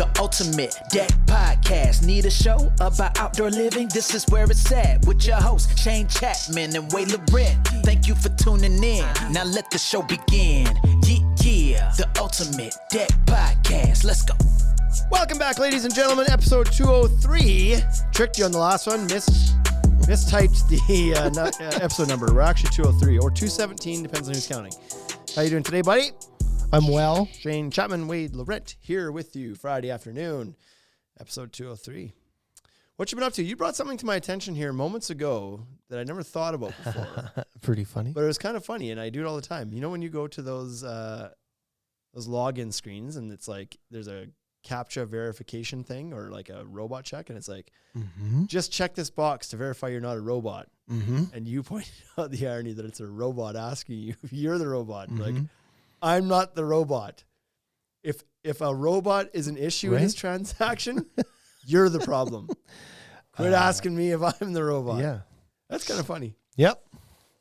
The ultimate deck podcast. Need a show about outdoor living? This is where it's at with your hosts Shane Chapman and Way Laurent. Thank you for tuning in. Now let the show begin. Yeah, the ultimate deck podcast. Let's go. Welcome back, ladies and gentlemen. Episode 203. Tricked you on the last one. Mistyped the episode number. We're actually 203 or 217, depends on who's counting. How you doing today, buddy? I'm well. Shane Chapman, Wade Laurent here with you Friday afternoon, episode 203. What you been up to? You brought something to my attention here moments ago that I never thought about before. Pretty funny. But it was kind of funny, and I do it all the time. You know when you go to those login screens and it's like there's a CAPTCHA verification thing or like a robot check, and it's like, just check this box to verify you're not a robot. And you pointed out the irony that it's a robot asking you if you're the robot. Like, I'm not the robot. If a robot is an issue in this transaction, you're the problem. Quit asking me if I'm the robot. Yeah. That's kind of funny. Yep.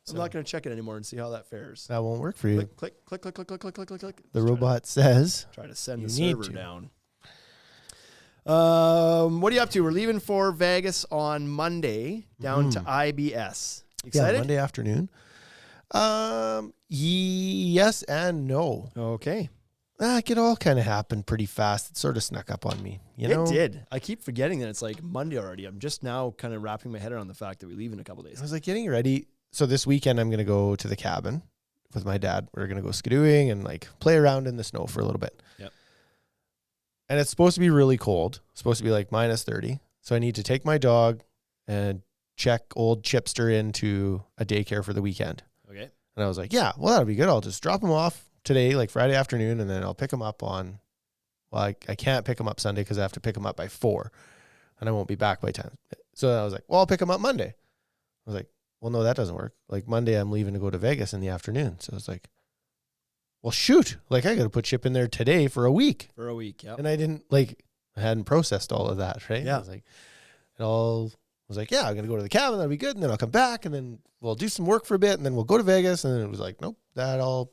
I'm not going to check it anymore and see how that fares. That won't work for you. Click, click, click, click, click, click, click, click, click. The robot says. Try to send the server down. What are you up to? We're leaving for Vegas on Monday down to IBS. Excited? Yeah, Monday afternoon. Yes and no. Okay. It all kind of happened pretty fast. It sort of snuck up on me. You know? It did. I keep forgetting that it's like Monday already. I'm just now kind of wrapping my head around the fact that we leave in a couple days. I was like getting ready. So this weekend I'm going to go to the cabin with my dad. We're going to go skidooing and like play around in the snow for a little bit. Yep. And it's supposed to be really cold. It's supposed to be like minus 30. So I need to take my dog and check old Chipster into a daycare for the weekend. Okay. And I was like, yeah, well, that'll be good. I'll just drop him off today, like Friday afternoon, and then I'll pick him up on, well, I can't pick him up Sunday because I have to pick him up by 4 and I won't be back by 10. So I was like, well, I'll pick him up Monday. I was like, well, no, that doesn't work. Like Monday I'm leaving to go to Vegas in the afternoon. So it's like, well, shoot, like I got to put Chip in there today for a week. For a week, yeah. And I hadn't processed all of that, right? Yeah. I was like, yeah, I'm going to go to the cabin. That'll be good. And then I'll come back and then we'll do some work for a bit and then we'll go to Vegas. And then it was like, nope,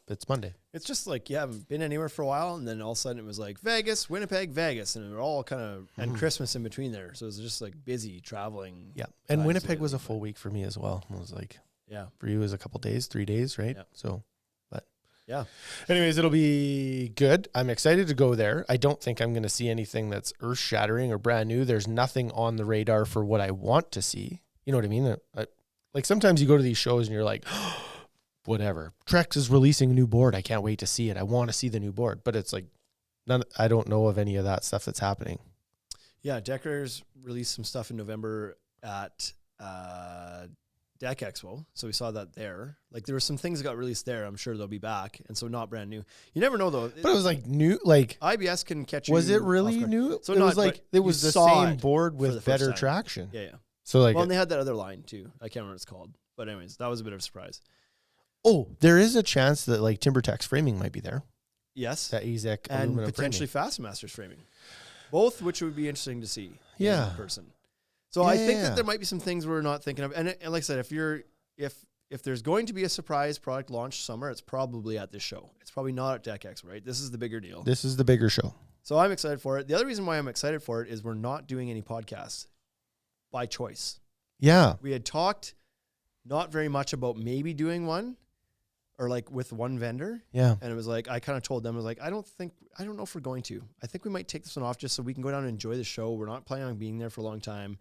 it's Monday. It's just like you haven't been anywhere for a while. And then all of a sudden it was like Vegas, Winnipeg, Vegas. And we're all kind of, and Christmas in between there. So it was just like busy traveling. Yeah. And Winnipeg was a full week for me as well. It was like, yeah, for you it was a couple days, 3 days, right? Yeah. So, but yeah. Anyways, it'll be good. I'm excited to go there. I don't think I'm going to see anything that's earth shattering or brand new. There's nothing on the radar for what I want to see. You know what I mean? Like sometimes you go to these shows and you're like, whatever. Trex is releasing a new board. I can't wait to see it. I want to see the new board. But it's like, I don't know of any of that stuff that's happening. Yeah, Deckers released some stuff in November at Deck Expo. So we saw that there. Like there were some things that got released there. I'm sure they'll be back. And so not brand new. You never know though. But it was like new, like IBS can catch you. Was it really new? So it was like, it was the same board with better traction. Yeah, yeah. So like, well, and they had that other line too. I can't remember what it's called. But anyways, that was a bit of a surprise. Oh, there is a chance that like TimberTech's framing might be there. Yes. That AZEK and potentially Fastmaster's framing. Both, which would be interesting to see. Yeah. In person. So I think that there might be some things we're not thinking of. And like I said, if there's going to be a surprise product launch summer, it's probably at this show. It's probably not at Deck Expo, right? This is the bigger deal. This is the bigger show. So I'm excited for it. The other reason why I'm excited for it is we're not doing any podcasts by choice. Yeah. We had talked not very much about maybe doing one or like with one vendor. Yeah. And it was like, I kind of told them, I was like, I don't know if we're going to. I think we might take this one off just so we can go down and enjoy the show. We're not planning on being there for a long time.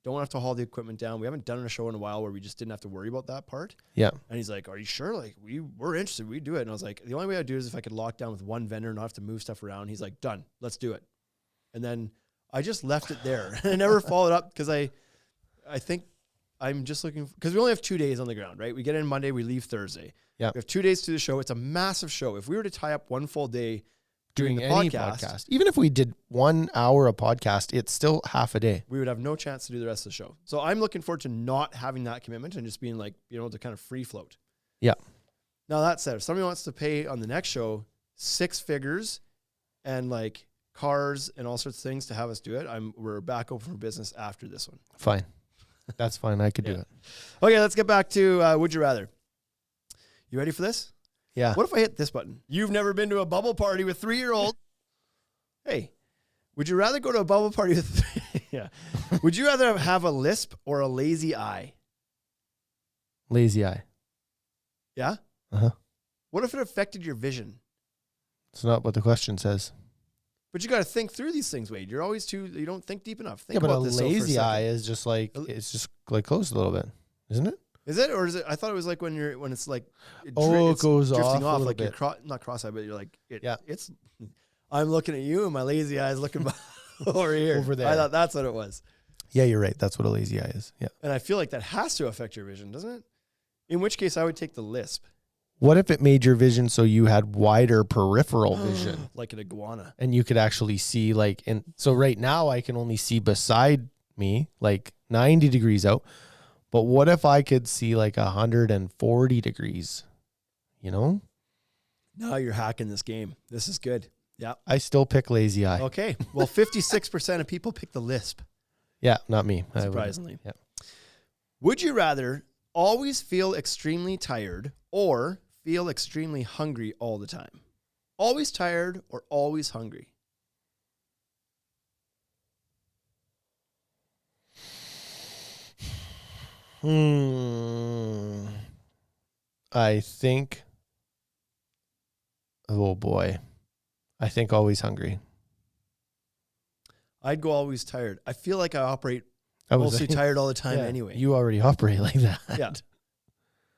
Don't have to haul the equipment down. We haven't done a show in a while where we just didn't have to worry about that part. Yeah. And he's like, are you sure? Like we're interested. We do it. And I was like, the only way I'd do it is if I could lock down with one vendor and not have to move stuff around. He's like, done, let's do it. And then I just left it there. I never followed up because I think I'm just looking, because we only have 2 days on the ground, right? We get in Monday, we leave Thursday. Yeah. We have 2 days to the show. It's a massive show. If we were to tie up one full day doing the any podcast, even if we did 1 hour a podcast, it's still half a day. We would have no chance to do the rest of the show. So I'm looking forward to not having that commitment and just being like, to kind of free float. Yeah. Now that said, if somebody wants to pay on the next show 6 figures and like cars and all sorts of things to have us do it, we're back open for business after this one. Fine. That's fine. I could do it. Okay, let's get back to Would You Rather. You ready for this? Yeah. What if I hit this button? You've never been to a bubble party with 3-year-old. Hey, Would you rather go to a bubble party with yeah. Would you rather have a lisp or a lazy eye? Lazy eye. Yeah? Uh-huh. What if it affected your vision? It's not what the question says. But you got to think through these things, Wade. You're always you don't think deep enough. Think Yeah, but about a this for lazy second. eye is just like, it's just like closed a little bit, isn't it? Is it, or is it? I thought it was like when it's like It it's goes drifting off a like little you're bit. not cross-eyed, but you're like Yeah. It's. I'm looking at you, and my lazy eye is looking over here. Over there. I thought that's what it was, Yeah, you're right. That's what a lazy eye is. Yeah. and I feel like that has to affect your vision, doesn't it? In which case, I would take the lisp, What if it made your vision so you had wider peripheral vision like an iguana. and you could actually see so right now I can only see beside me like 90 degrees out. But what if I could see like 140 degrees? You know? Now you're hacking this game. This is good. Yeah. I still pick lazy eye. Okay. Well, 56% of people pick the lisp. Yeah, not me. I wouldn't. Surprisingly. Yeah. Would you rather always feel extremely tired or feel extremely hungry all the time? Always tired or always hungry? I think, oh boy, I think always hungry. I'd go always tired. I feel like I operate I was mostly tired all the time yeah, anyway. You already operate like that. Yeah.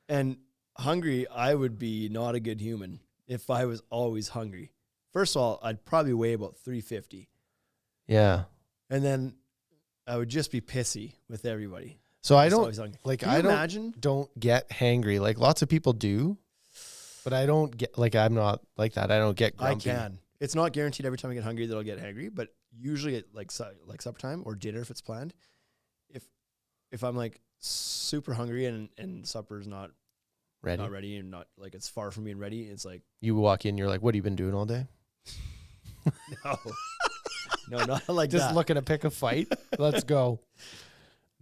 And hungry, I would be not a good human if I was always hungry. First of all, I'd probably weigh about 350. Yeah. And then I would just be pissy with everybody. So I Just don't always hungry. like. Can you I imagine? don't get hangry. Like lots of people do, but I don't get like. I'm not like that. I don't get grumpy. I can. It's not guaranteed every time I get hungry that I'll get hangry, but usually at like supper time or dinner if it's planned. If I'm like super hungry and supper's not ready and not like it's far from being ready, it's like You walk in, you're like, "What have you been doing all day?" no, not like Just that. looking to pick a fight. Let's go.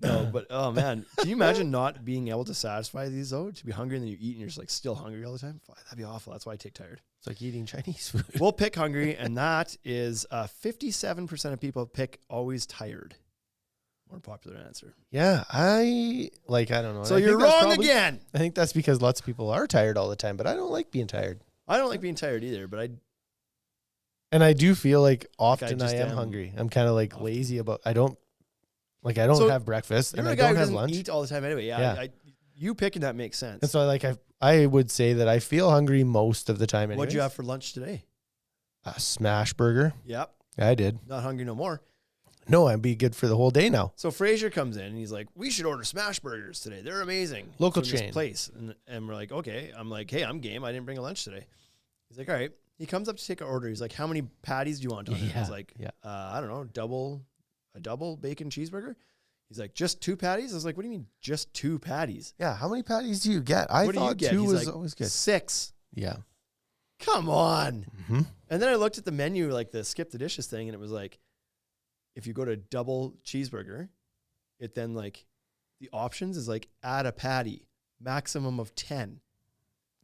No, but oh man, can you imagine not being able to satisfy these though? To be hungry and then you eat and you're just like still hungry all the time. That'd be awful. That's why I take tired. It's like eating Chinese food. We'll pick hungry, and that is 57% of people pick always tired. More popular answer. Yeah, I don't know. So I you're think that's wrong probably- again. I think that's because lots of people are tired all the time, but I don't like being tired. I don't like being tired either, but And I do feel like often just I am am hungry. I'm kind of like often. lazy about. I don't So have breakfast and you're I a guy don't who have doesn't lunch. eat all the time anyway. Yeah, Yeah. you picking that makes sense. And so I would say that I feel hungry most of the time. What'd you have for lunch today? A smash burger. Yep, I did. not hungry no more. No, I'd be good for the whole day now. So Fraser comes in and he's like, "We should order smash burgers today. They're amazing. Local from this chain. place." And we're like, "Okay." I'm like, "Hey, I'm game. I didn't bring a lunch today." He's like, "All right." He comes up to take our order. He's like, "How many patties do you want on it?" I was like, yeah. I don't know, a double bacon cheeseburger." He's like, "Just 2 patties?" I was like, "What do you mean just 2 patties? Yeah. How many patties do you get? I What do you thought get?" 2 He's was like, always good. 6. Yeah. Come on. Mm-hmm. And then I looked at the menu, like the skip the dishes thing, and it was like, if you go to double cheeseburger, it then like the options is like add a patty, maximum of 10.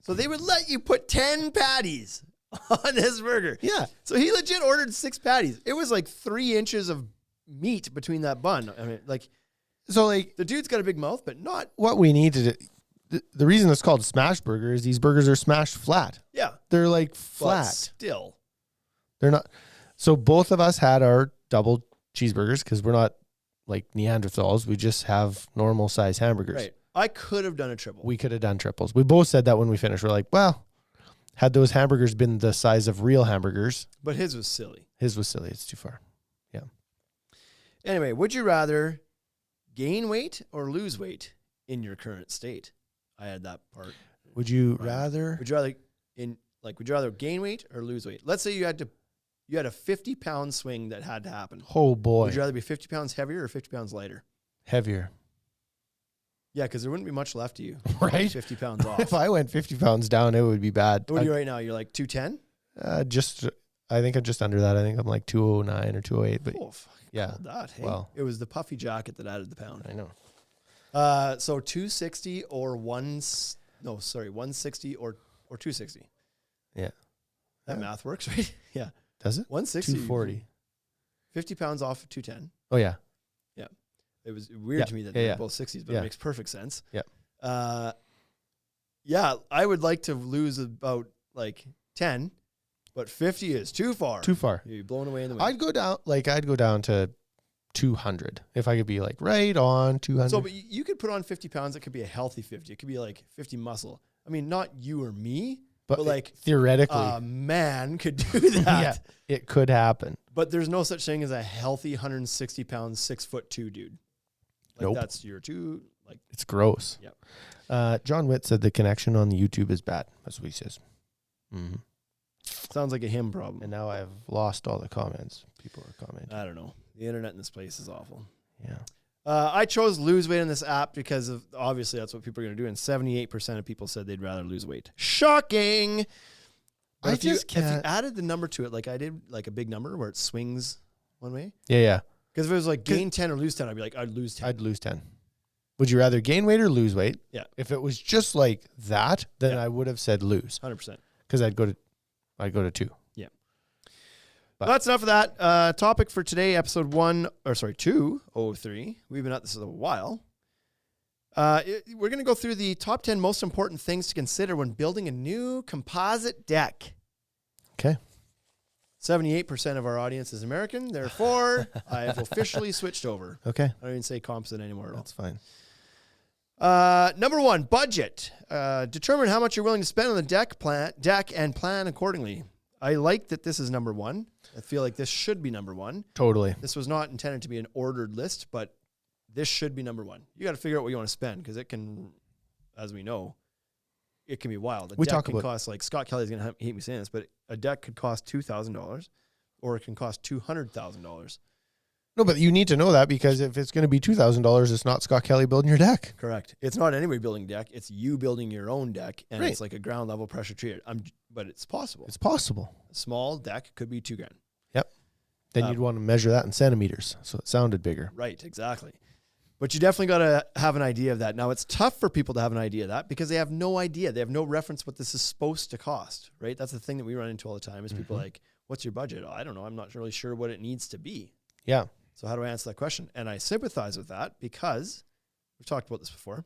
So they would let you put 10 patties on this burger. Yeah. So he legit ordered 6 patties. It was like 3 inches of meat between that bun. I mean, like So like the dude's got a big mouth, but not. what we need to do, the reason it's called smash burger is these burgers are smashed flat. Yeah. They're like But flat. still. They're not. So both of us had our double cheeseburgers because we're not like Neanderthals. We just have normal size hamburgers. Right. I could have done a triple. We could have done triples. We both said that when we finished. We're like, well, had those hamburgers been the size of real hamburgers, But his was silly. his was silly. It's too far. Anyway, would you rather gain weight or lose weight in your current state? I had that part. Would you Right. rather? Would you rather gain weight or lose weight? Let's say you had a 50-pound swing that had to happen. Oh boy, Would you rather be 50 pounds heavier or 50 pounds lighter? heavier, Yeah, because there wouldn't be much left of you. right? 50 pounds off. If I went 50 pounds down, it would be bad. What are you right now? You're like 210? I think I'm just under that. I think I'm like 209 or 208. But Oh, fuck. yeah, Called that, hey? well. It was the puffy jacket that added the pound. I know. So 260 or 160 or 260. Yeah. That math works, right? Yeah. Does it? 160. 240. 50 pounds off of 210. Oh yeah. It was weird to me that they're both 60s, but it makes perfect sense. Yeah. Yeah, I would like to lose about like 10, but 50 is too far. Too far. You're blown away in the wind. I'd go down to 200 if I could be like right on 200. So, but you could put on 50 pounds. It could be a healthy 50. It could be like 50 muscle. I mean, not you or me, but like theoretically, a man could do that. yeah, it could happen. But there's no such thing as a healthy 160 pound, 6'2" dude. Like Nope. That's your two. Like It's gross. Yep. John Witt said the connection on the YouTube is bad. That's what he says. Mm-hmm. Sounds like a him problem. And now I've lost all the comments. People are commenting. I don't know. The internet in this place is awful. Yeah. I chose lose weight in this app because of obviously that's what people are going to do, and 78% of people said they'd rather lose weight. Shocking. But if you added the number to it, like I did, like a big number where it swings one way. Yeah. Because if it was like gain 10 or lose 10, I'd be like, I'd lose 10. I'd lose 10. Would you rather gain weight or lose weight? Yeah. If it was just like that, then I would have said lose. 100%. Because I'd go to 2. Yeah. But That's enough of that. Topic for today, episode 203. We've been at this a while. We're going to go through the top 10 most important things to consider when building a new composite deck. Okay. 78% of our audience is American. Therefore, I have officially switched over. Okay. I don't even say composite anymore at all. That's fine. Number 1, budget. Determine how much you're willing to spend on the deck and plan accordingly. I like that this is number 1. I feel like this should be number 1. Totally. This was not intended to be an ordered list, but this should be number 1. You got to figure out what you want to spend because it can, as we know, it can be wild. A deck can cost, like Scott Kelly's going to hate me saying this, but a deck could cost $2,000 or it can cost $200,000. No, but you need to know that because if it's going to be $2,000, it's not Scott Kelly building your deck. Correct. It's not anybody building deck. It's you building your own deck, and Right. it's like a ground level pressure treated. But it's possible. It's possible. A small deck could be $2,000. Yep. Then you'd want to measure that in centimeters, so it sounded bigger. Right, exactly. But you definitely got to have an idea of that. Now, it's tough for people to have an idea of that because they have no idea. They have no reference what this is supposed to cost, right? That's the thing that we run into all the time is people like, what's your budget? Oh, I don't know. I'm not really sure what it needs to be. Yeah. So how do I answer that question? And I sympathize with that because we've talked about this before.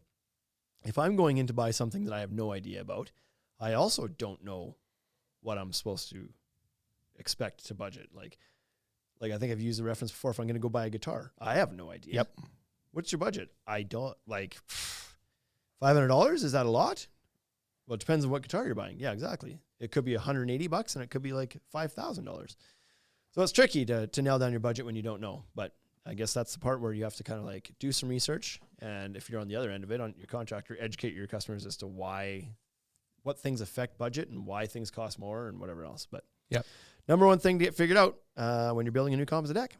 If I'm going in to buy something that I have no idea about, I also don't know what I'm supposed to expect to budget. Like I think I've used the reference before. If I'm going to go buy a guitar, I have no idea. Yep. What's your budget? I don't like $500. Is that a lot? Well, it depends on what guitar you're buying. Yeah, exactly. It could be $180 and it could be like $5,000. So it's tricky to nail down your budget when you don't know. But I guess that's the part where you have to kind of like do some research. And if you're on the other end of it, on your contractor, educate your customers as to what things affect budget and why things cost more and whatever else. But Yep. Number 1 thing to get figured out when you're building a new composite deck.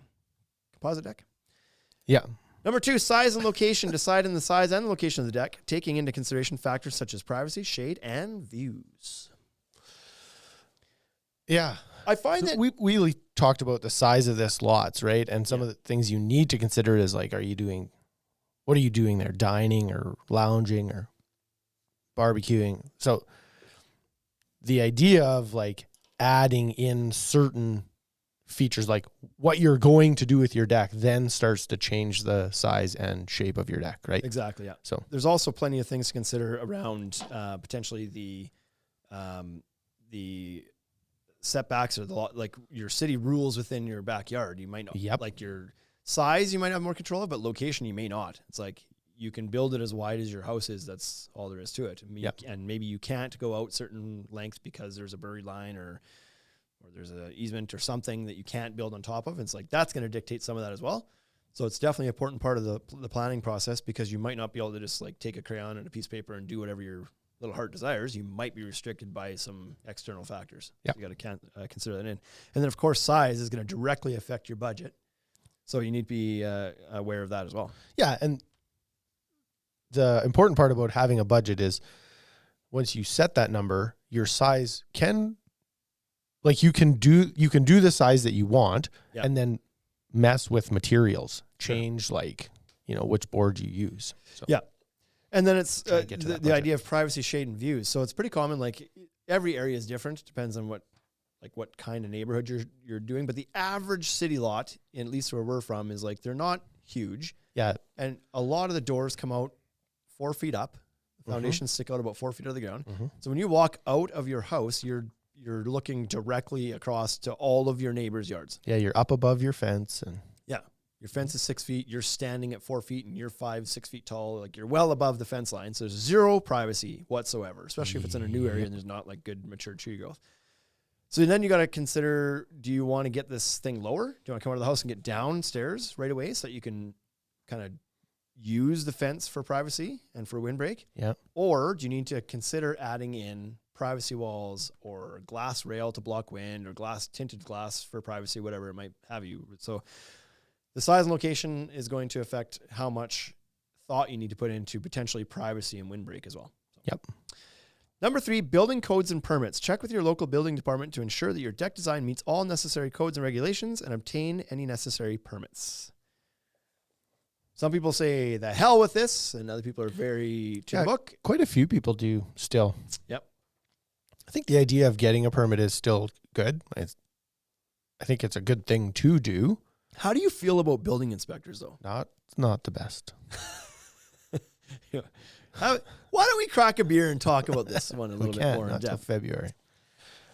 Yeah. Number 2, size and location. Decide on the size and the location of the deck, taking into consideration factors such as privacy, shade, and views. Yeah. I find that we talked about the size of this lots, right? And some of the things you need to consider is like, what are you doing there? Dining or lounging or barbecuing? So the idea of like adding in certain features, like what you're going to do with your deck, then starts to change the size and shape of your deck, right? Exactly, yeah. So there's also plenty of things to consider around potentially the setbacks or like your city rules within your backyard. You might not like your size, you might have more control of, but location you may not. It's like you can build it as wide as your house is. That's all there is to it. And maybe you can't go out certain lengths because there's a buried line or there's an easement or something that you can't build on top of. It's like that's going to dictate some of that as well. So it's definitely an important part of the planning process because you might not be able to just like take a crayon and a piece of paper and do whatever your little heart desires. You might be restricted by some external factors. Yeah. So you got to consider that in. And then of course, size is going to directly affect your budget. So you need to be aware of that as well. Yeah. And the important part about having a budget is once you set that number, your size can, like you can do the size that you want and then mess with materials, change like, which board you use. So. Yeah. And then it's the idea of privacy, shade, and views. So it's pretty common. Like every area is different. Depends on what like what kind of neighborhood you're doing, but the average city lot, at least where we're from, is like they're not huge. Yeah. And a lot of the doors come out 4 feet up. The foundations stick out about 4 feet out of the ground. So when you walk out of your house, you're looking directly across to all of your neighbors' yards. Yeah, you're up above your fence, and Yeah. Your fence is 6 feet. You're standing at 4 feet and you're 5-6 feet tall. Like you're well above the fence line. So there's zero privacy whatsoever, especially if it's in a new area and there's not like good mature tree growth. So then you got to consider, do you want to get this thing lower? Do you want to come out of the house and get downstairs right away so that you can kind of use the fence for privacy and for windbreak? yeah. Or do you need to consider adding in privacy walls or glass rail to block wind or tinted glass for privacy, whatever it might have you. So the size and location is going to affect how much thought you need to put into potentially privacy and windbreak as well. So. Yep. Number 3, building codes and permits. Check with your local building department to ensure that your deck design meets all necessary codes and regulations and obtain any necessary permits. Some people say the hell with this, and other people are very to the book. Quite a few people do still. Yep. I think the idea of getting a permit is still good. I think it's a good thing to do. How do you feel about building inspectors, though? Not the best. Why don't we crack a beer and talk about this one a little bit more in not till depth? February.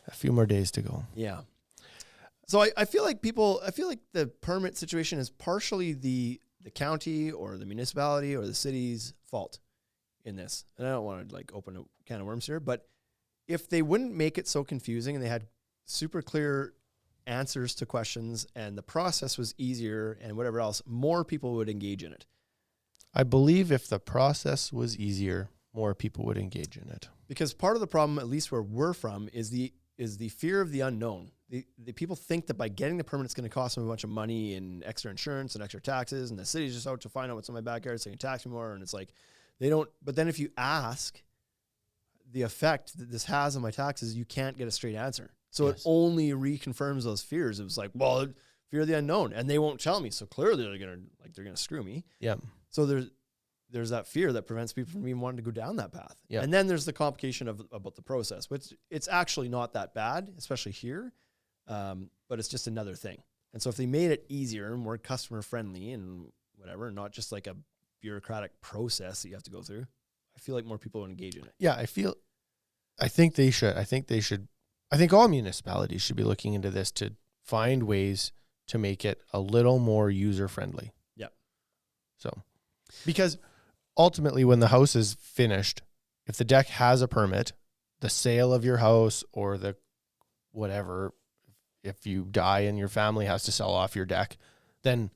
A few more days to go. Yeah. So I feel like the permit situation is partially the county or the municipality or the city's fault in this. And I don't want to like open a can of worms here, but if they wouldn't make it so confusing and they had super clear answers to questions and the process was easier and whatever else, more people would engage in it. I believe if the process was easier, more people would engage in it. Because part of the problem, at least where we're from, is the fear of the unknown. The people think that by getting the permit, it's going to cost them a bunch of money and extra insurance and extra taxes, and the city's just out to find out what's in my backyard so they can tax me more. And it's like, they don't, but then if you ask the effect that this has on my taxes, you can't get a straight answer. So it only reconfirms those fears. It was like, well, fear of the unknown, and they won't tell me. So clearly they're going to screw me. Yeah. So there's that fear that prevents people from even wanting to go down that path. Yeah. And then there's the complication about the process, which it's actually not that bad, especially here. But it's just another thing. And so if they made it easier and more customer friendly and whatever, not just like a bureaucratic process that you have to go through, I feel like more people would engage in it. Yeah, I think they should. I think all municipalities should be looking into this to find ways to make it a little more user friendly. Yeah. So, because ultimately when the house is finished, if the deck has a permit, the sale of your house or the whatever, if you die and your family has to sell off your deck, then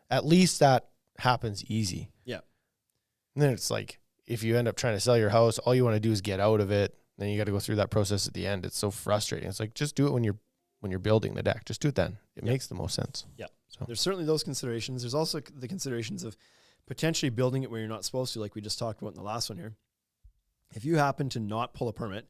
at least that happens easy. Yeah. And then it's like, if you end up trying to sell your house, all you want to do is get out of it. Then you got to go through that process at the end. It's so frustrating. It's like, just do it when you're building the deck. Just do it then. It makes the most sense. Yeah. So there's certainly those considerations. There's also the considerations of potentially building it where you're not supposed to, like we just talked about in the last one here. If you happen to not pull a permit,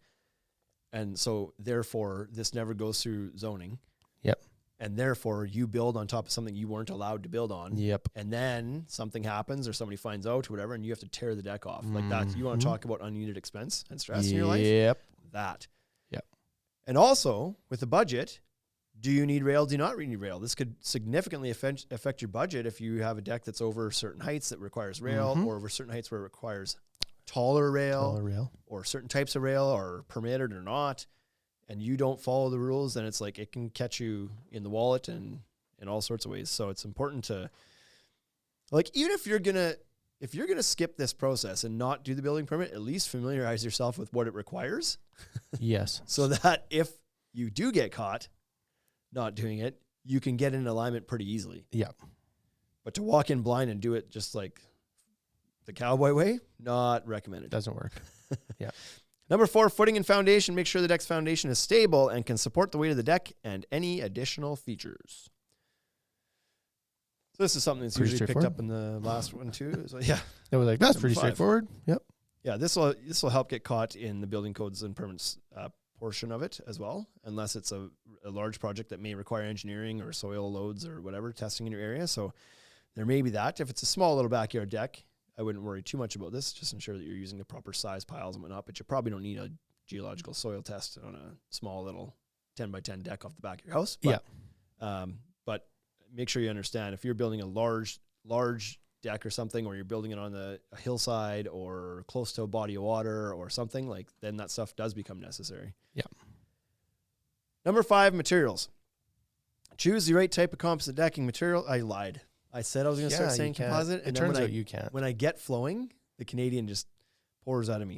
and so therefore this never goes through zoning. Yep. And therefore you build on top of something you weren't allowed to build on. Yep. And then something happens or somebody finds out or whatever, and you have to tear the deck off. Like that. You want to talk about unneeded expense and stress in your life? Yep. That. Yep. And also with the budget, do you need rail? Do you not need rail? This could significantly affect your budget if you have a deck that's over certain heights that requires rail, or over certain heights where it requires taller rail, or certain types of rail are permitted or not, and you don't follow the rules, then it's like it can catch you in the wallet and in all sorts of ways. So it's important to, like, even if you're gonna skip this process and not do the building permit, at least familiarize yourself with what it requires. Yes. So that if you do get caught not doing it, you can get in alignment pretty easily. Yeah. But to walk in blind and do it just like the cowboy way, not recommended. Doesn't work. Yeah. Number 4, footing and foundation. Make sure the deck's foundation is stable and can support the weight of the deck and any additional features. So this is something that's Pretty usually picked up in the last one too. So yeah. It was like, that's pretty 5. straightforward. Yep. Yeah, this will help get caught in the building codes and permits portion of it as well, unless it's a large project that may require engineering or soil loads or whatever testing in your area. So there may be that. If it's a small little backyard deck, I wouldn't worry too much about this. Just ensure that you're using the proper size piles and whatnot, but you probably don't need a geological soil test on a small little 10 by 10 deck off the back of your house. But make sure you understand if you're building a large deck or something, or you're building it on a hillside or close to a body of water or something, like then that stuff does become necessary. Yeah. Number 5, materials. Choose the right type of composite decking material. I lied. I said I was going to start saying composite. It turns out you can't. When I get flowing, the Canadian just pours out of me.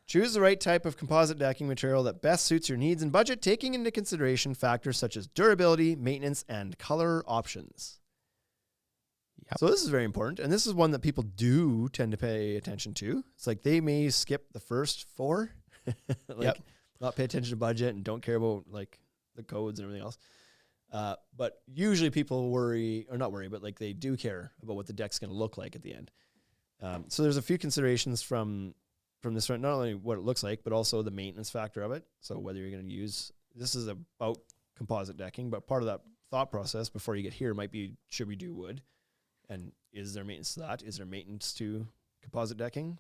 Choose the right type of composite decking material that best suits your needs and budget, taking into consideration factors such as durability, maintenance, and color options. Yep. So this is very important, and this is one that people do tend to pay attention to. It's like they may skip the first 4, not pay attention to budget and don't care about like the codes and everything else. But usually people not worry, but like they do care about what the deck's going to look like at the end. So there's a few considerations from this one, not only what it looks like, but also the maintenance factor of it. So whether you're going to use, this is about composite decking, but part of that thought process before you get here might be, should we do wood? And is there maintenance to that? Is there maintenance to composite decking?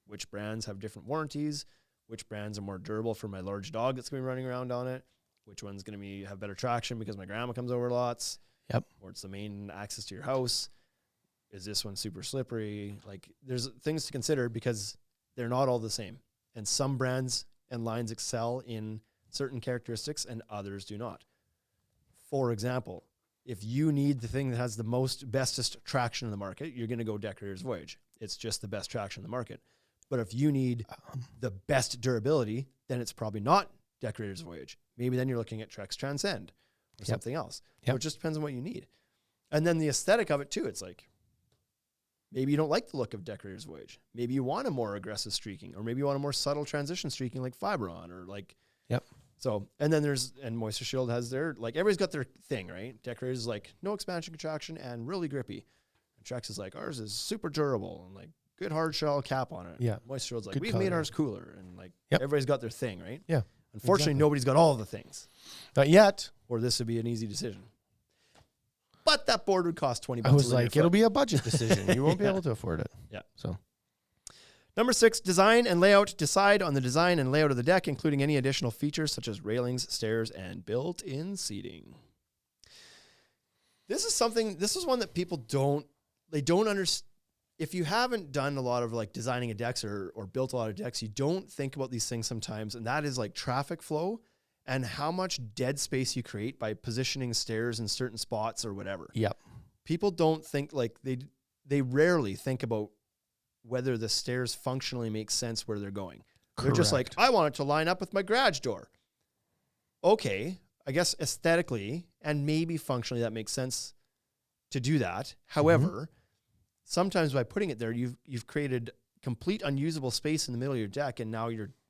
Which brands have different warranties? Which brands are more durable for my large dog that's going to be running around on it? Which one's going to have better traction because my grandma comes over lots? Yep. Or it's the main access to your house. Is this one super slippery? Like there's things to consider because they're not all the same. And some brands and lines excel in certain characteristics and others do not. For example, if you need the thing that has the bestest traction in the market, you're going to go Decorator's Voyage. It's just the best traction in the market. But if you need the best durability, then it's probably not Decorator's Voyage. Maybe then you're looking at Trex Transcend or something else. So it just depends on what you need. And then the aesthetic of it too. It's like, maybe you don't like the look of Decorator's Voyage. Maybe you want a more aggressive streaking, or maybe you want a more subtle transition streaking like Fibron or like, So, and then and Moisture Shield has like everybody's got their thing, right? Decorator's is like no expansion contraction and really grippy. And Trex is like, ours is super durable and like good hard shell cap on it. Yeah. Moisture Shield's like, Good we've color. made ours cooler. And like everybody's got their thing, right? Yeah. Unfortunately, nobody's got all the things. Not yet. Or this would be an easy decision. But that board would cost $20. I was like, it'll be a budget decision. You won't be able to afford it. Yeah. So Number 6, design and layout. Decide on the design and layout of the deck, including any additional features such as railings, stairs, and built-in seating. This is one that people don't understand. If you haven't done a lot of like designing a decks or built a lot of decks, you don't think about these things sometimes. And that is like traffic flow and how much dead space you create by positioning stairs in certain spots or whatever. Yep. People don't think like they rarely think about whether the stairs functionally make sense where they're going. Correct. They're just like, I want it to line up with my garage door. Okay, I guess aesthetically and maybe functionally that makes sense to do that. However, sometimes by putting it there, you've created complete unusable space in the middle of your deck, and now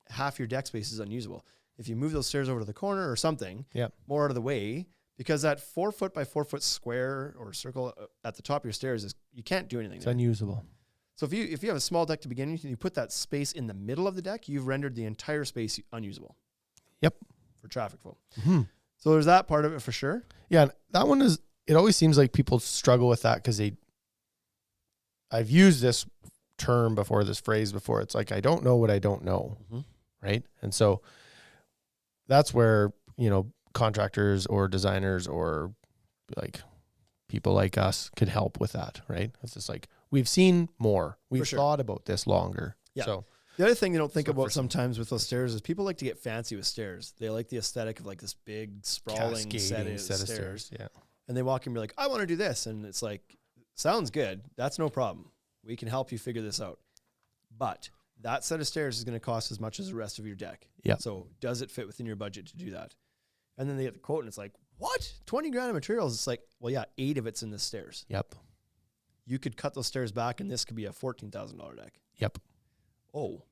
half your deck space is unusable. If you move those stairs over to the corner or something, more out of the way, because that 4 foot by 4 foot square or circle at the top of your stairs you can't do anything. It's unusable. So if you have a small deck to begin with and you put that space in the middle of the deck, you've rendered the entire space unusable. Yep. For traffic flow. Mm-hmm. So there's that part of it for sure. Yeah, that one is. It always seems like people struggle with that because I've used this term before, this phrase before. It's like, I don't know what I don't know. Mm-hmm. Right. And so that's where, contractors or designers or like people like us could help with that. Right. It's just like, we've seen more. We've thought about this longer. Yeah. So the other thing they don't think about sometimes with those stairs is people like to get fancy with stairs. They like the aesthetic of like this big sprawling set of stairs. Yeah. And they walk in and be like, I want to do this. And it's like, sounds good. That's no problem. We can help you figure this out. But that set of stairs is going to cost as much as the rest of your deck. Yeah. So does it fit within your budget to do that? And then they get the quote and it's like, what? 20 grand of materials? It's like, well, yeah, 8 of it's in the stairs. Yep. You could cut those stairs back and this could be a $14,000 deck. Yep. Oh,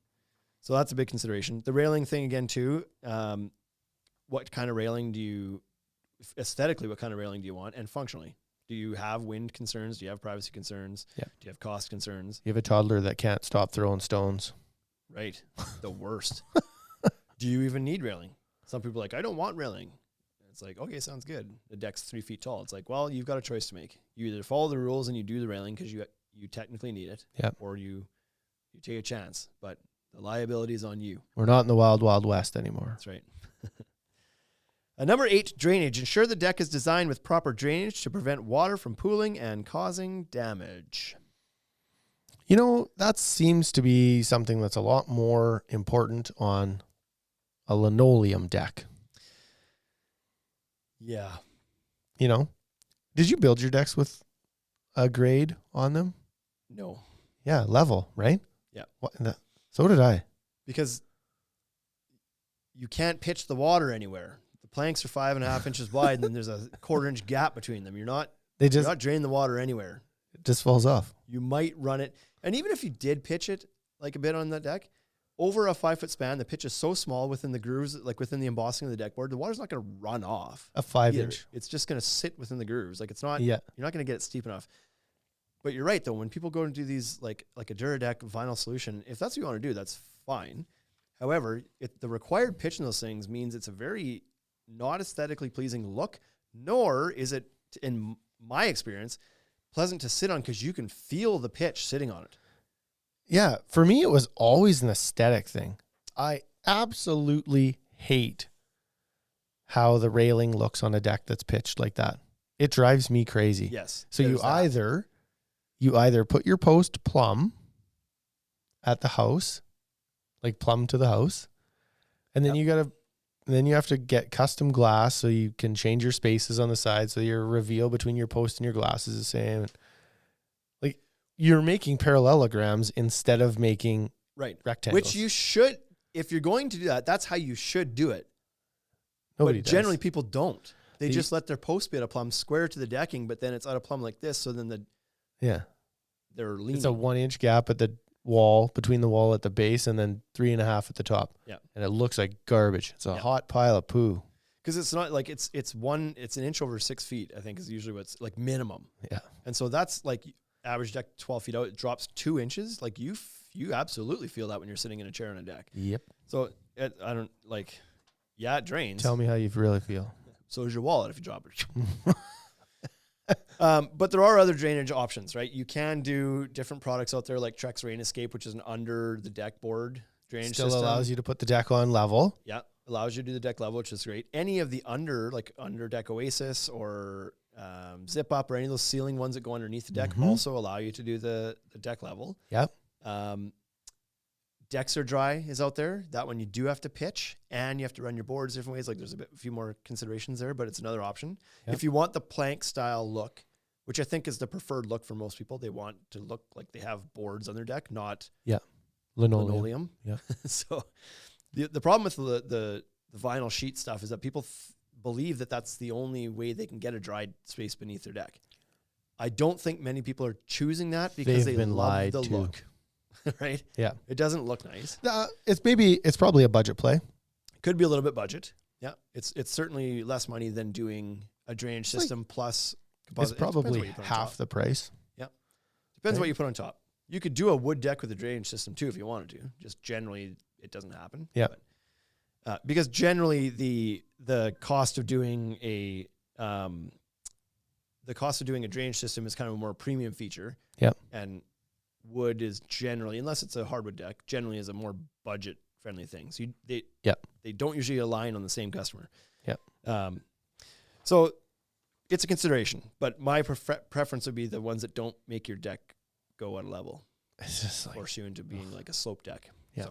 so that's a big consideration. The railing thing again too. What kind of railing aesthetically, what kind of railing do you want? And functionally, do you have wind concerns? Do you have privacy concerns? Yep. Do you have cost concerns? You have a toddler that can't stop throwing stones. Right. The worst. Do you even need railing? Some people are like, I don't want railing. It's like, okay, sounds good. The deck's 3 feet tall. It's like, well, you've got a choice to make. You either follow the rules and you do the railing because you technically need it, or you take a chance. But the liability is on you. We're not in the wild, wild west anymore. That's right. Number 8, drainage. Ensure the deck is designed with proper drainage to prevent water from pooling and causing damage. You know, that seems to be something that's a lot more important on a linoleum deck. Yeah. You know, did you build your decks with a grade on them? No. Yeah, level, right? Yeah. So did I. Because you can't pitch the water anywhere. The planks are 5.5 inches wide, and then there's a 1/4 inch gap between them. You're not draining the water anywhere. It just falls off. You might run it. And even if you did pitch it like a bit on the deck, over a 5 foot span, the pitch is so small within the grooves, like within the embossing of the deck board, the water's not going to run off. A 5 either. inch. It's just going to sit within the grooves. Like it's not, Yeah. you're not going to get it steep enough. But you're right though. When people go and do these like a Duradeck vinyl solution, if that's what you want to do, that's fine. However, the required pitch in those things means it's a very not aesthetically pleasing look, nor is it, in my experience, pleasant to sit on because you can feel the pitch sitting on it. Yeah, for me, it was always an aesthetic thing. I absolutely hate how the railing looks on a deck that's pitched like that. It drives me crazy. Yes. So you either put your post plumb at the house, like plumb to the house, and then you have to get custom glass so you can change your spaces on the side so your reveal between your post and your glass is the same. Like you're making parallelograms instead of making rectangles. Which you should, if you're going to do that, that's how you should do it. Nobody but does. generally people don't. They just let their post be at a plumb square to the decking, but then it's out of plumb like this. So then they're leaning. It's a 1 inch gap at the wall, between the wall at the base, and then 3.5 at the top. Yeah. And it looks like garbage. It's a hot pile of poo. Because it's not like it's an inch over 6 feet, I think is usually what's like minimum. Yeah. And so that's like average deck 12 feet out. It drops 2 inches. Like you absolutely feel that when you're sitting in a chair on a deck. Yep. So it drains. Tell me how you really feel. So is your wallet if you drop it. But there are other drainage options, right? You can do different products out there like Trex Rain Escape, which is an under the deck board drainage Still system. allows you to put the deck on level. Yeah, allows you to do the deck level, which is great. Any of the under deck Oasis or Zip Up or any of those ceiling ones that go underneath the deck also allow you to do the deck level. Yep. Decks Are Dry is out there. That one you do have to pitch and you have to run your boards different ways. Like there's a few more considerations there, but it's another option. Yep. If you want the plank style look, which I think is the preferred look for most people, they want to look like they have boards on their deck, not linoleum. Yeah. So the problem with the vinyl sheet stuff is that people believe that that's the only way they can get a dry space beneath their deck. I don't think many people are choosing that because they love the look. Right? Yeah. It doesn't look nice. It's probably a budget play. Could be a little bit budget. Yeah. It's certainly less money than doing a drainage system plus composite. It's probably half the price. Yeah. Depends what you put on top. You could do a wood deck with a drainage system too if you wanted to. Just generally it doesn't happen. Yeah. Because generally the cost of doing a drainage system is kind of a more premium feature. Yeah. And wood is generally, unless it's a hardwood deck, generally is a more budget friendly thing. So they don't usually align on the same customer. Yeah. So it's a consideration, but my preference would be the ones that don't make your deck go at a level. It's just like, force you into being like a slope deck. Yeah.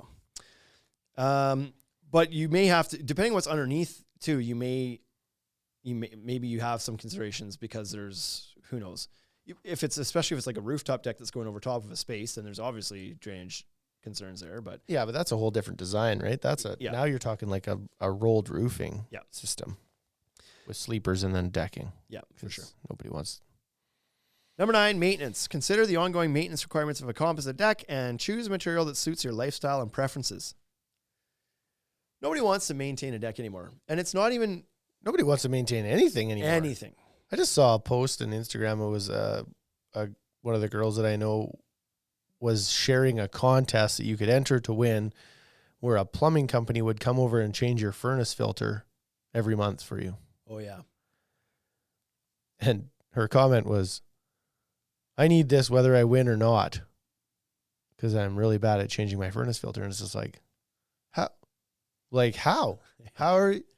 So, but you may have to, depending what's underneath too, maybe you have some considerations because there's, who knows, especially if it's like a rooftop deck that's going over top of a space, then there's obviously drainage concerns there. But yeah, but that's a whole different design, right? Now you're talking like a rolled roofing system with sleepers and then decking. Yeah, for sure. Nobody wants. Number 9, maintenance. Consider the ongoing maintenance requirements of a composite deck and choose a material that suits your lifestyle and preferences. Nobody wants to maintain a deck anymore. And it's not even... Nobody wants to maintain anything anymore. Anything. I just saw a post on Instagram. It was one of the girls that I know was sharing a contest that you could enter to win where a plumbing company would come over and change your furnace filter every month for you. Oh, yeah. And her comment was, I need this whether I win or not because I'm really bad at changing my furnace filter. And it's just like, how? Like how?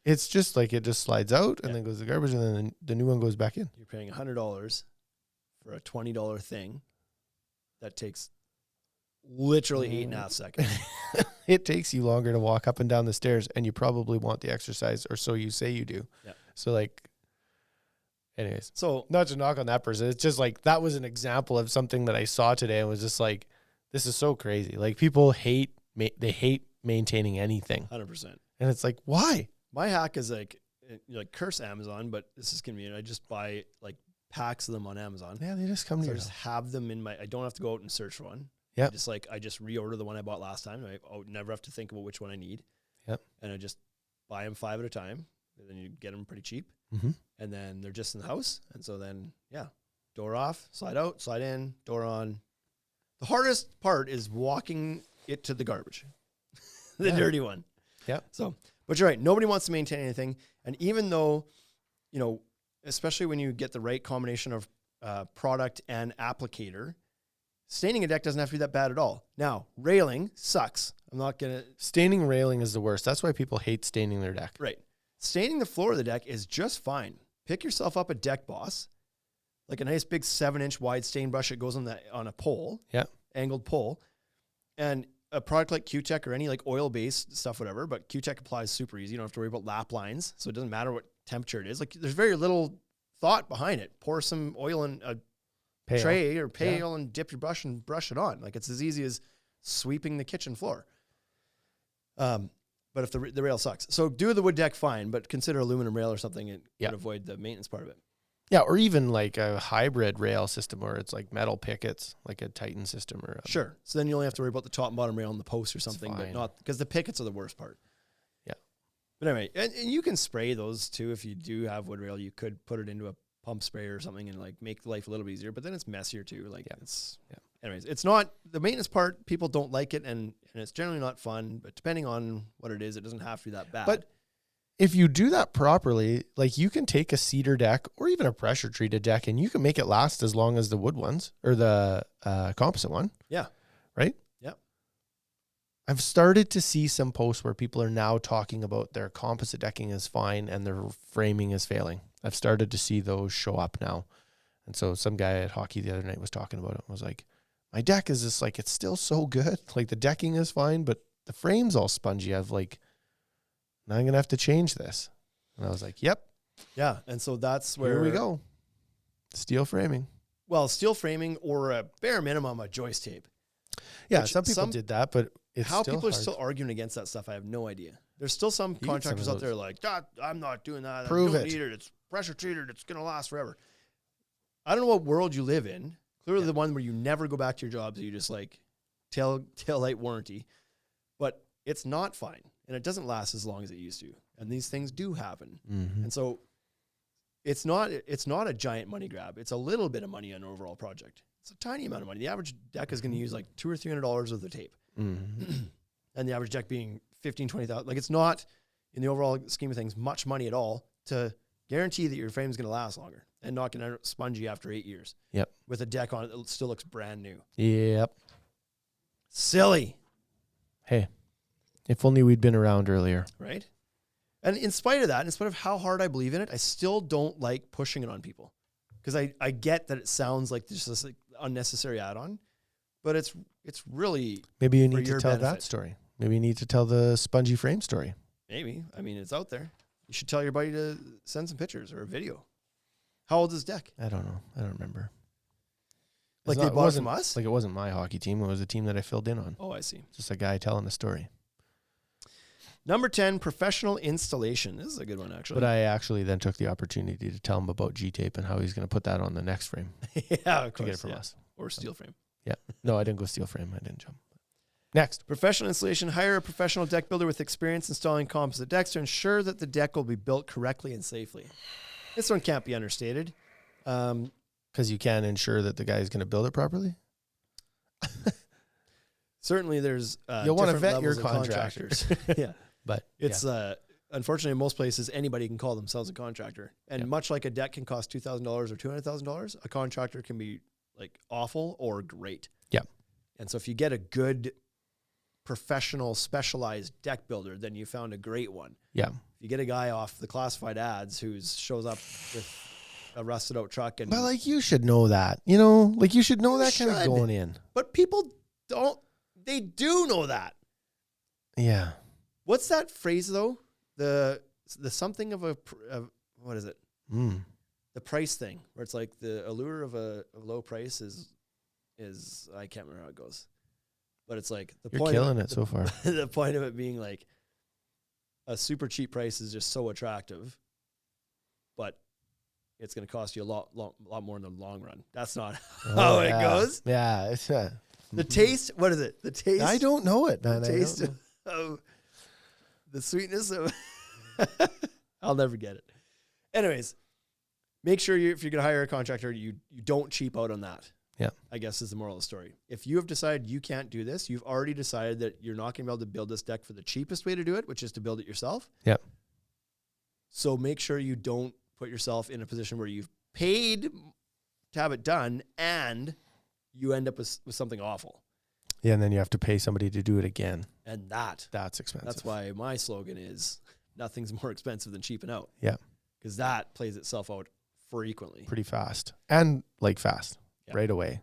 It's just like it just slides out and then goes to the garbage and then the new one goes back in. You're paying $100 for a $20 thing that takes literally 8.5 seconds. It takes you longer to walk up and down the stairs, and you probably want the exercise, or so you say you do. Yeah. So like, anyways, So not to knock on that person. It's just like, that was an example of something that I saw today and was just like, this is so crazy. Like people hate maintaining anything. 100%. And it's like, why? My hack is like curse Amazon, but this is convenient. I just buy like packs of them on Amazon. Yeah, they just come to So I you. just have them in I don't have to go out and search for one. Yep. I just reorder the one I bought last time. I never have to think about which one I need. Yep. And I just buy them 5 at a time. And then you get them pretty cheap. Mm-hmm. And then they're just in the house. And so then, door off, slide out, slide in, door on. The hardest part is walking it to the garbage, the dirty one. Yeah. So, but you're right. Nobody wants to maintain anything. And even though, especially when you get the right combination of product and applicator, staining a deck doesn't have to be that bad at all. Now, railing sucks. I'm not going to... Staining railing is the worst. That's why people hate staining their deck. Right. Staining the floor of the deck is just fine. Pick yourself up a Deck Boss, like a nice big 7-inch wide stain brush that goes on a pole, angled pole, and a product like Q-Tech or any like oil-based stuff, whatever, but Q-Tech applies super easy. You don't have to worry about lap lines, so it doesn't matter what temperature it is. Like there's very little thought behind it. Pour some oil in a tray or pail and dip your brush and brush it on. Like it's as easy as sweeping the kitchen floor. But if the rail sucks, so do the wood deck fine, but consider aluminum rail or something and avoid the maintenance part of it. Yeah, or even like a hybrid rail system where it's like metal pickets, like a Titan system or sure. So then you only have to worry about the top and bottom rail and the post or something, but not because the pickets are the worst part. Yeah. But anyway, and you can spray those too if you do have wood rail. You could put it into a pump sprayer or something and like make life a little bit easier. But then it's messier too. Like anyways, it's not the maintenance part. People don't like it, and it's generally not fun. But depending on what it is, it doesn't have to be that bad. But if you do that properly, like you can take a cedar deck or even a pressure treated deck and you can make it last as long as the wood ones or the composite one. Yeah. Right? Yep. I've started to see some posts where people are now talking about their composite decking is fine and their framing is failing. I've started to see those show up now. And so some guy at hockey the other night was talking about it and was like, my deck is just like, it's still so good. Like the decking is fine, but the frame's all spongy. I've like, now I'm going to have to change this. And I was like, yep. Yeah. And so that's where Here we go. Steel framing. Well, steel framing or a bare minimum, a joist tape. Yeah. Some people did that, but it's how still people hard. are still arguing against that stuff, I have no idea. There's still some contractors out there like, I'm not doing that. Prove I don't it. need it. It's pressure treated. It's going to last forever. I don't know what world you live in. Clearly the one where you never go back to your job. So you just like tail light warranty, but it's not fine. And it doesn't last as long as it used to. And these things do happen. Mm-hmm. And so it's not a giant money grab. It's a little bit of money on an overall project. It's a tiny amount of money. The average deck is going to use like $200 or $300 of the tape. Mm-hmm. And the average deck being $15,000, $20,000. Like it's not in the overall scheme of things, much money at all to guarantee that your frame is going to last longer and not going to spongy after 8 years. Yep. With a deck on it that still looks brand new. Yep. Silly. Hey, if only we'd been around earlier. Right? And in spite of that, in spite of how hard I believe in it, I still don't like pushing it on people. Because I get that it sounds like just this like unnecessary add-on, but it's really Maybe you need to your tell benefit. that story. Maybe you need to tell the spongy frame story. Maybe. I mean, it's out there. You should tell your buddy to send some pictures or a video. How old is this deck? I don't know. I don't remember. Like It's they not- bought it wasn't- from us? Like it wasn't my hockey team. It was a team that I filled in on. Oh, I see. Just a guy telling a story. Number 10, professional installation. This is a good one, actually. But I actually then took the opportunity to tell him about G-tape and how he's going to put that on the next frame yeah, of to get it course. from Yeah. us. Or steel frame. Yeah. No, I didn't go steel frame. I didn't jump. Next. Professional installation. Hire a professional deck builder with experience installing composite decks to ensure that the deck will be built correctly and safely. This one can't be understated. Because you can ensure that the guy is going to build it properly. Certainly there's You'll want to different vet your levels of contractor. contractors. Yeah. But It's unfortunately in most places anybody can call themselves a contractor, and much like a deck can cost $2,000 or $200,000, a contractor can be like awful or great. Yeah. And so if you get a good professional specialized deck builder, then you found a great one. Yeah. If you get a guy off the classified ads who shows up with a rusted out truck and But like you should know that, you know, like you should know that kind of going in. But people don't. They do know that. Yeah. What's that phrase though? The something of what is it? The price thing, where it's like the allure of a low price is I can't remember how it goes, but it's like You're killing it so far. The point of it being like a super cheap price is just so attractive, but it's going to cost you a lot more in the long run. That's not how it goes. Yeah, it's the taste. What is it? The taste. I don't know it, man. The taste of the sweetness of. I'll never get it. Anyways, make sure if you're going to hire a contractor, you don't cheap out on that. Yeah. I guess is the moral of the story. If you have decided you can't do this, you've already decided that you're not going to be able to build this deck for the cheapest way to do it, which is to build it yourself. Yep. So make sure you don't put yourself in a position where you've paid to have it done and you end up with something awful. Yeah, and then you have to pay somebody to do it again. And that's expensive. That's why my slogan is nothing's more expensive than cheaping out. Yeah. Because that plays itself out frequently. Pretty fast. And like fast. Yeah. Right away.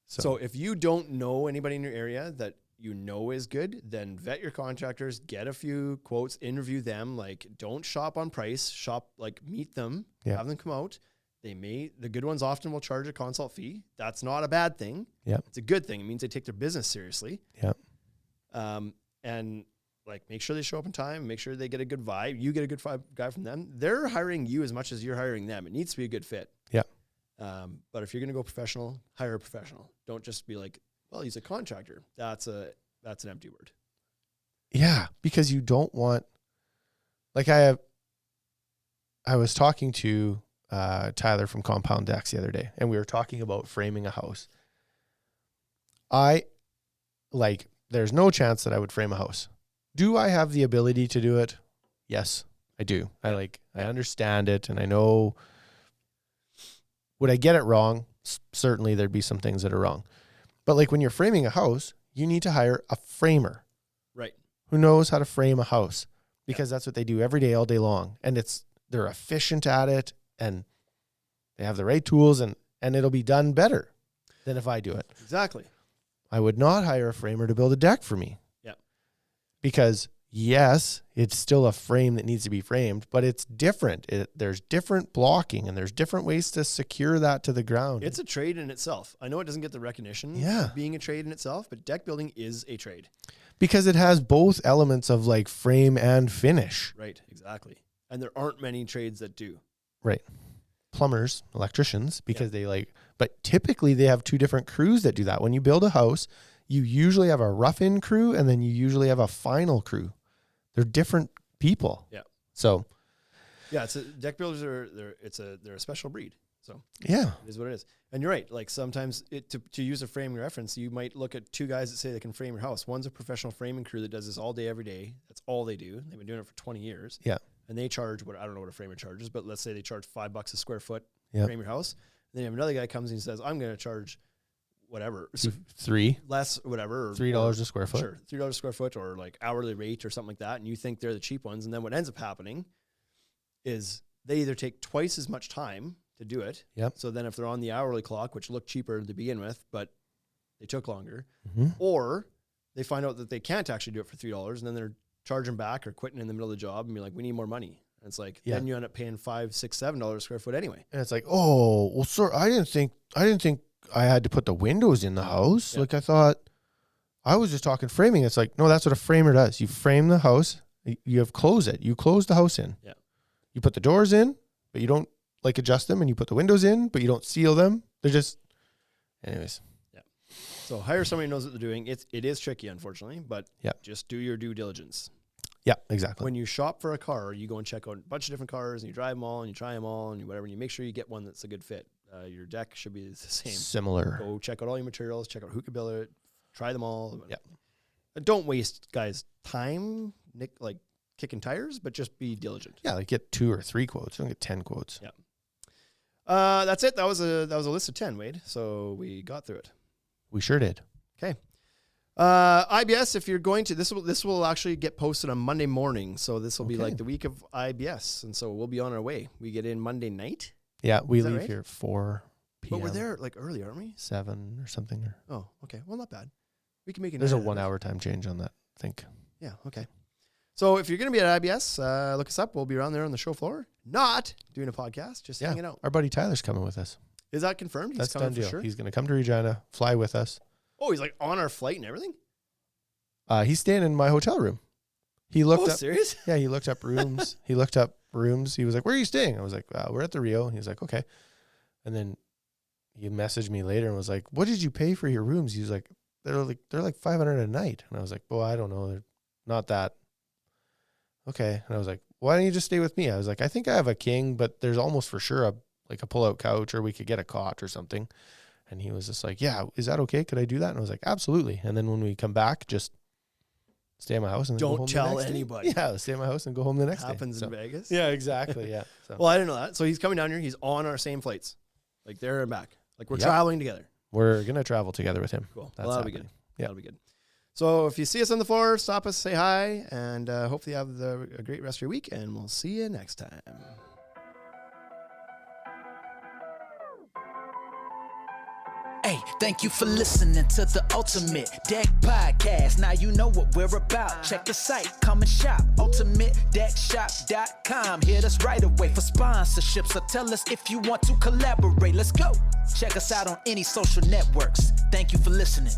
So if you don't know anybody in your area that you know is good, then vet your contractors, get a few quotes, interview them. Like, don't shop on price, meet them, have them come out. The good ones often will charge a consult fee. That's not a bad thing. Yeah. It's a good thing. It means they take their business seriously. Yeah. And like, make sure they show up in time, make sure they get a good vibe. You get a good guy from them. They're hiring you as much as you're hiring them. It needs to be a good fit. Yeah. But if you're going to go professional, hire a professional. Don't just be like, well, he's a contractor. That's an empty word. Yeah, because you don't want, like I was talking to Tyler from Compound Decks the other day, and we were talking about framing a house. There's no chance that I would frame a house. Do I have the ability to do it? Yes, I do. I understand it, and I know. Would I get it wrong? Certainly there'd be some things that are wrong. But like when you're framing a house, you need to hire a framer. Right. Who knows how to frame a house, because that's what they do every day, all day long. And they're efficient at it, and they have the right tools, and it'll be done better than if I do it. Exactly. I would not hire a framer to build a deck for me. Yeah. Because yes, it's still a frame that needs to be framed, but it's different. There's different blocking, and there's different ways to secure that to the ground. It's a trade in itself. I know it doesn't get the recognition being a trade in itself, but deck building is a trade. Because it has both elements of like frame and finish. Right, exactly. And there aren't many trades that do. Right. Plumbers, electricians, because but typically they have two different crews that do that. When you build a house, you usually have a rough-in crew, and then you usually have a final crew. They're different people. Yeah. So. Yeah, deck builders they're a special breed. So yeah, it is what it is. And you're right. Like sometimes to use a framing reference, you might look at two guys that say they can frame your house. One's a professional framing crew that does this all day, every day. That's all they do. They've been doing it for 20 years. Yeah. And they charge I don't know what a framer charges, but let's say they charge $5 a square foot to frame your house. And then you have another guy comes and he says, I'm going to charge whatever. $3 less, whatever. $3 a square foot. Sure. $3 a square foot, or like hourly rate or something like that. And you think they're the cheap ones. And then what ends up happening is they either take twice as much time to do it. Yep. So then if they're on the hourly clock, which looked cheaper to begin with, but they took longer, or they find out that they can't actually do it for $3, and then they're charging back or quitting in the middle of the job and be like, we need more money. And it's like, then you end up paying $5, $6, $7 a square foot anyway. And it's like, oh, well, sir, I didn't think I had to put the windows in the house. Yeah. Like I thought I was just talking framing. It's like, no, that's what a framer does. You frame the house, you have close it. You close the house in. Yeah. You put the doors in, but you don't like adjust them, and you put the windows in, but you don't seal them. They're just, anyways. Yeah. So hire somebody who knows what they're doing. It is tricky, unfortunately, but just do your due diligence. Yeah, exactly. When you shop for a car, you go and check out a bunch of different cars, and you drive them all, and you try them all, and whatever, and you make sure you get one that's a good fit. Your deck should be the same. Similar. Go check out all your materials, check out who can build it, try them all. Yeah. And don't waste guys' time, kicking tires, but just be diligent. Yeah, like get 2 or 3 quotes. Don't get 10 quotes. Yeah. That's it. That was a list of 10, Wade. So we got through it. We sure did. Okay. IBS, if you're going to, this will actually get posted on Monday morning. So this will be Okay. like the week of IBS. And so we'll be on our way. We get in Monday night. Yeah, we Is that leave right? here at 4 p.m. But we're there like early, aren't we? 7 or something. Or Oh, okay. Well, not bad. We can make it. there's a 1 hour time change on that, I think. Yeah, okay. So if you're going to be at IBS, look us up. We'll be around there on the show floor. Not doing a podcast, just hanging out. Our buddy Tyler's coming with us. Is that confirmed? He's That's coming done for deal. sure? He's going to come to Regina, fly with us. Oh, he's like on our flight and everything? He's staying in my hotel room. He looked up. Serious? Yeah, he looked up rooms. He looked up rooms. He was like, "Where are you staying?" I was like, "We're at the Rio." And he was like, "Okay." And then he messaged me later and was like, "What did you pay for your rooms?" He was like, "They're like $500 a night." And I was like, "Well, I don't know. They're not that." Okay. And I was like, "Why don't you just stay with me?" I was like, "I think I have a king, but there's almost for sure a pull-out couch, or we could get a cot or something." And he was just like, "Yeah, is that okay? Could I do that?" And I was like, "Absolutely." And then when we come back, just stay at my house and then go Don't home the tell next day. anybody. Yeah, stay at my house and go home the next Happens day. in Vegas. Yeah, exactly. Yeah. So Well, I didn't know that. So he's coming down here. He's on our same flights, like there and back. Like we're Yep. traveling together. we're gonna travel together with him. Cool. That's Well, that'll be happening. good. Yeah. That'll be good. So if you see us on the floor, stop us, say hi, and hopefully you have a great rest of your week, and we'll see you next time. Hey, thank you for listening to the Ultimate Deck Podcast. Now you know what we're about. Check the site, come and shop. UltimateDeckShop.com. Hit us right away for sponsorships, or tell us if you want to collaborate. Let's go. Check us out on any social networks. Thank you for listening.